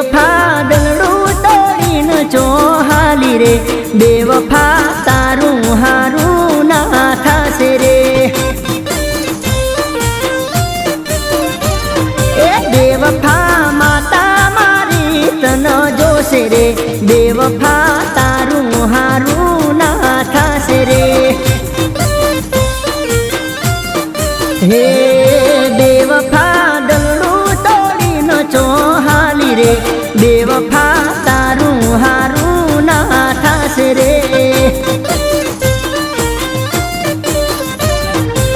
बेवफा दलड़ू तोड़ी न चोहाली रे बेवफा तारू हारू ना थासे रे ए बेवफा माता मारी तन जोसे रे बेवफा तारू हारू ना थासे रे हे बेवफा दलड़ू तोड़ी न चोहाली रे बेवफा तारू हारू ना थासे रे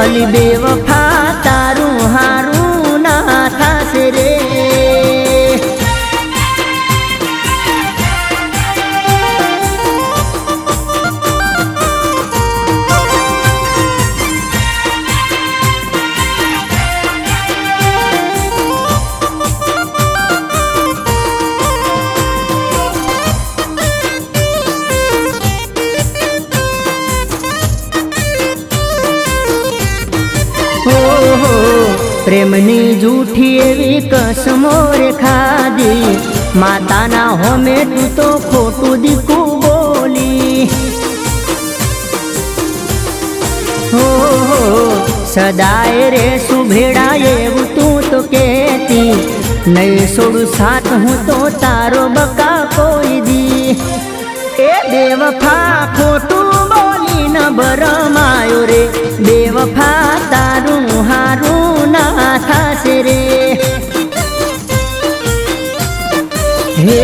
अली बेवफा तारू हारू ना थासे रे प्रेमनी जूठी एवी कसमो रे खादी माताना होमे तू तो खोटू दीकू बोली हो सदाए रे सुभेड़ा एवं तू तो कहती नहीं सोड़ू साथ हूँ तो तारो बका कोई दी ए बेवफा खोटू बोली न बरमायो रे बेवफा तारू हारू ना थासे रे हे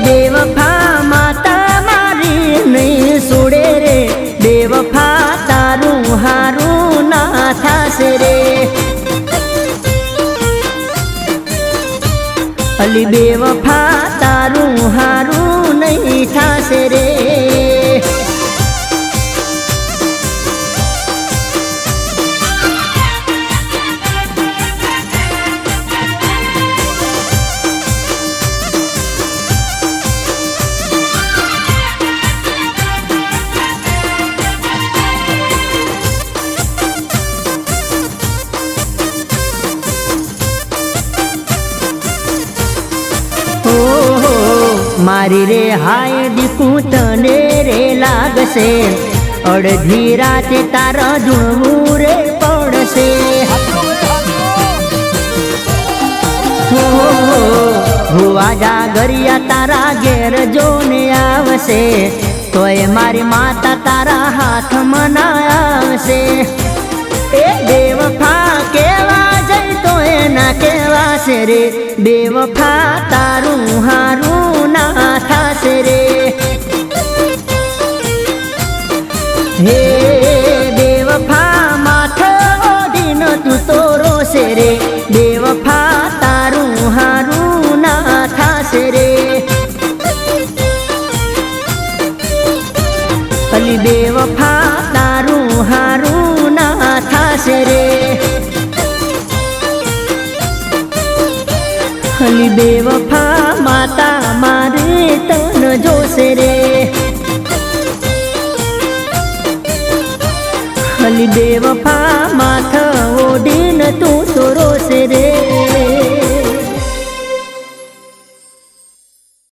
बेवफा माता मारी नहीं सुड़े रे बेवफा तारू हारू ना थासे रे अली बेवफा तारू हारू नहीं थासे रे मारी रे हाय दीकू तने रे लागसे अड़धी राते तारा जुड़वू रे पड़से हुआ जागरिया तारा घेर जोने आवसे तोय मारी माता तारा हाथ मनायावसे ए बेवफा केवा जई तोय ना केवा से रे बेवफा तारू हारू ना थासे रे हे बेवफा माथा ओढ़ीन तू तो रोसे रे बेवफा तारू हारू ना थासे रे अली बेवफा तारू हारू ना थासे रे अली बेवफा माता मारे तन जोसे रे अली बेवफा माथा